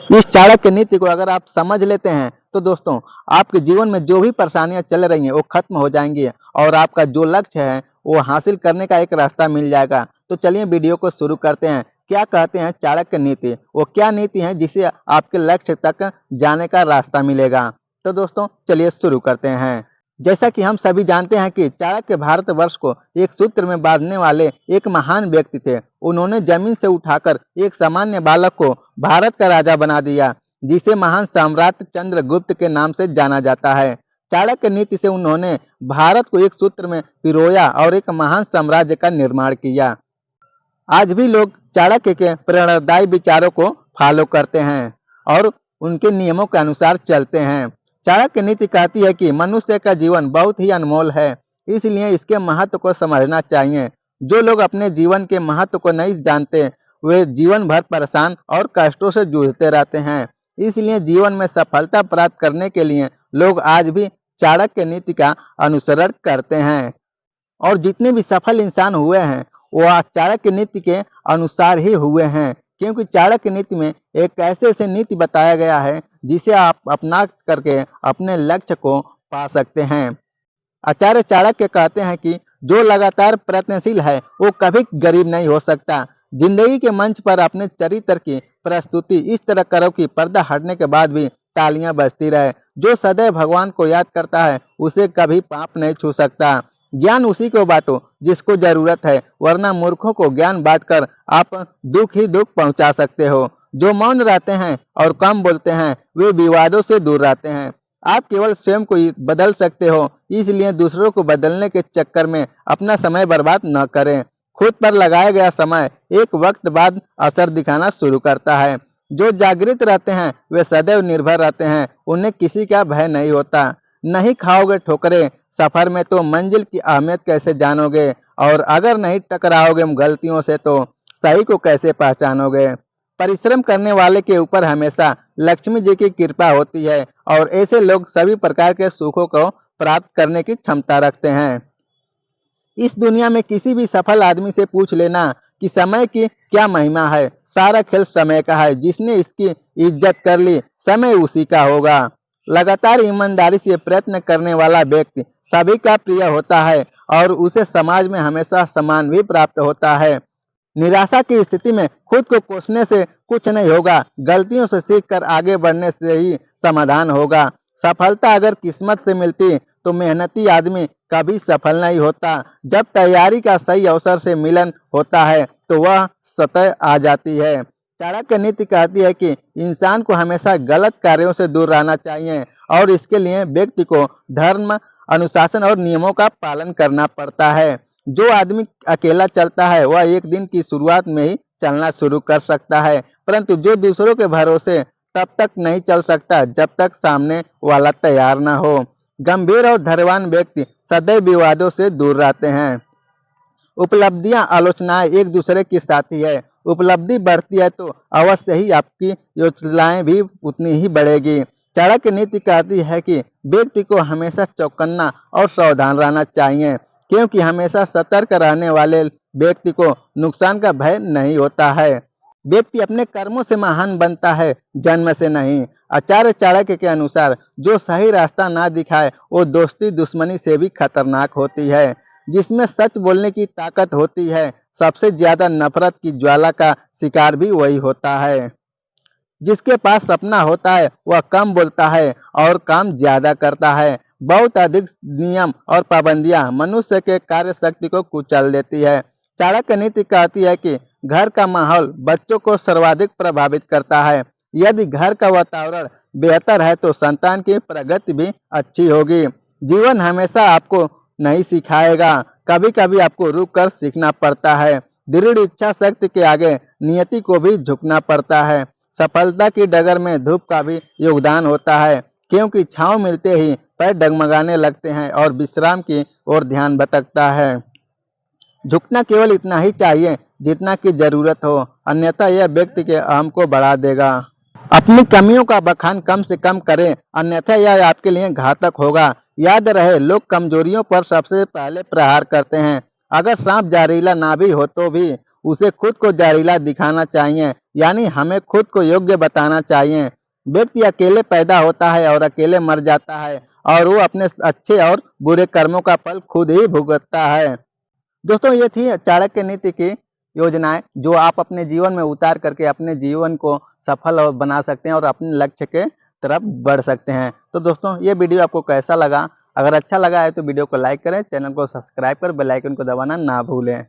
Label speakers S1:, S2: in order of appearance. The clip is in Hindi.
S1: इस चाणक्य नीति को अगर आप समझ लेते हैं तो दोस्तों आपके जीवन में जो भी परेशानियां चल रही हैं वो खत्म हो जाएंगी और आपका जो लक्ष्य है वो हासिल करने का एक रास्ता मिल जाएगा। तो चलिए वीडियो को शुरू करते हैं। क्या कहते हैं चाणक्य नीति, वो क्या नीति है जिससे आपके लक्ष्य तक जाने का रास्ता मिलेगा। तो दोस्तों चलिए शुरू करते हैं। जैसा कि हम सभी जानते हैं कि चाणक्य भारतवर्ष को एक सूत्र में बांधने वाले एक महान व्यक्ति थे। उन्होंने जमीन से उठाकर एक सामान्य बालक को भारत का राजा बना दिया, जिसे महान सम्राट चंद्रगुप्त के नाम से जाना जाता है। चाणक्य नीति से उन्होंने भारत को एक सूत्र में पिरोया और एक महान साम्राज्य का निर्माण किया। आज भी लोग चाणक्य के प्रेरणादायी विचारों को फॉलो करते हैं और उनके नियमों के अनुसार चलते हैं। चाणक्य नीति कहती है कि मनुष्य का जीवन बहुत ही अनमोल है, इसलिए इसके महत्व को समझना चाहिए। जो लोग अपने जीवन के महत्व को नहीं जानते वे जीवन भर परेशान और कष्टों से जूझते रहते हैं। इसलिए जीवन में सफलता प्राप्त करने के लिए लोग आज भी चाणक्य नीति का अनुसरण करते हैं और जितने भी सफल इंसान हुए हैं वह चाणक्य नीति के अनुसार ही हुए हैं, क्योंकि चाणक्य नीति में एक ऐसे नीति बताया गया है जिसे आप अपना करके अपने लक्ष्य को पा सकते हैं। आचार्य चाणक्य कहते हैं कि जो लगातार प्रयत्नशील है वो कभी गरीब नहीं हो सकता। जिंदगी के मंच पर अपने चरित्र की प्रस्तुति इस तरह करो कि पर्दा हटने के बाद भी तालियां बजती रहे। जो सदैव भगवान को याद करता है उसे कभी पाप नहीं छू सकता। ज्ञान उसी को बांटो जिसको जरूरत है, वरना मूर्खों को ज्ञान बांटकर आप दुख ही दुख पहुंचा सकते हो। जो मौन रहते हैं और कम बोलते हैं वे विवादों से दूर रहते हैं। आप केवल स्वयं को ही बदल सकते हो, इसलिए दूसरों को बदलने के चक्कर में अपना समय बर्बाद न करें। खुद पर लगाया गया समय एक वक्त बाद असर दिखाना शुरू करता है। जो जागृत रहते हैं वे सदैव निर्भर रहते हैं, उन्हें किसी का भय नहीं होता। नहीं खाओगे ठोकरें सफर में तो मंजिल की अहमियत कैसे जानोगे, और अगर नहीं टकराओगे गलतियों से तो सही को कैसे पहचानोगे। परिश्रम करने वाले के ऊपर हमेशा लक्ष्मी जी की कृपा होती है और ऐसे लोग सभी प्रकार के सुखों को प्राप्त करने की क्षमता रखते हैं। इस दुनिया में किसी भी सफल आदमी से पूछ लेना कि समय की क्या महिमा है, सारा खेल समय का है। जिसने इसकी इज्जत कर ली समय उसी का होगा। लगातार ईमानदारी से प्रयत्न करने वाला व्यक्ति सभी का प्रिय होता है और उसे समाज में हमेशा सम्मान भी प्राप्त होता है। निराशा की स्थिति में खुद को कोसने से कुछ नहीं होगा, गलतियों से सीखकर आगे बढ़ने से ही समाधान होगा। सफलता अगर किस्मत से मिलती तो मेहनती आदमी कभी सफल नहीं होता। जब तैयारी का सही अवसर से मिलन होता है तो वह सतह आ जाती है। चाणक्य नीति कहती है कि इंसान को हमेशा गलत कार्यों से दूर रहना चाहिए और इसके लिए व्यक्ति को धर्म, अनुशासन और नियमों का पालन करना पड़ता है। जो आदमी अकेला चलता है वह एक दिन की शुरुआत में ही चलना शुरू कर सकता है, परंतु जो दूसरों के भरोसे तब तक नहीं चल सकता जब तक सामने वाला तैयार न हो। गंभीर और धैर्यवान व्यक्ति सदैव विवादों से दूर रहते हैं। उपलब्धियां आलोचनाएं एक दूसरे की साथी है। उपलब्धि बढ़ती है तो अवश्य ही आपकी योजनाएं भी उतनी ही बढ़ेगी। चाणक्य नीति कहती है कि व्यक्ति को हमेशा चौकन्ना और सावधान रहना चाहिए, क्योंकि हमेशा सतर्क रहने वाले व्यक्ति को नुकसान का भय नहीं होता है। व्यक्ति अपने कर्मों से महान बनता है, जन्म से नहीं। आचार्य चाणक्य के अनुसार जो सही रास्ता ना दिखाए वो दोस्ती दुश्मनी से भी खतरनाक होती है। जिसमें सच बोलने की ताकत होती है सबसे ज्यादा नफरत की ज्वाला का शिकार भी वही होता है। जिसके पास सपना होता है वह कम बोलता है और काम ज्यादा करता है। बहुत अधिक नियम और पाबंदियां मनुष्य के कार्य शक्ति को कुचल देती है। चाणक्य नीति कहती है कि घर का माहौल बच्चों को सर्वाधिक प्रभावित करता है। यदि घर का वातावरण बेहतर है तो संतान की प्रगति भी अच्छी होगी। जीवन हमेशा आपको नहीं सिखाएगा, कभी कभी आपको रुक कर सीखना पड़ता है। दृढ़ इच्छा शक्ति के आगे नियति को भी झुकना पड़ता है। सफलता की डगर में धूप का भी योगदान होता है, क्योंकि छांव मिलते ही पैर डगमगाने लगते हैं और विश्राम की ओर ध्यान भटकता है। झुकना केवल इतना ही चाहिए जितना की जरूरत हो, अन्यथा यह व्यक्ति के अहम को बढ़ा देगा। अपनी कमियों का बखान कम से कम करें, अन्यथा यह आपके लिए घातक होगा। याद रहे, लोग कमजोरियों पर सबसे पहले प्रहार करते हैं। अगर सांप जहरीला ना भी हो तो भी उसे खुद को जहरीला दिखाना चाहिए, यानी हमें खुद को योग्य बताना चाहिए। व्यक्ति अकेले पैदा होता है और अकेले मर जाता है, और वो अपने अच्छे और बुरे कर्मों का फल खुद ही भुगतता है। दोस्तों, ये थी चाणक्य नीति की योजनाएं, जो आप अपने जीवन में उतार करके अपने जीवन को सफल और बना सकते हैं और अपने लक्ष्य के तरफ बढ़ सकते हैं। तो दोस्तों, ये वीडियो आपको कैसा लगा? अगर अच्छा लगा है तो वीडियो को लाइक करें, चैनल को सब्सक्राइब कर बेल आइकन को दबाना ना भूलें।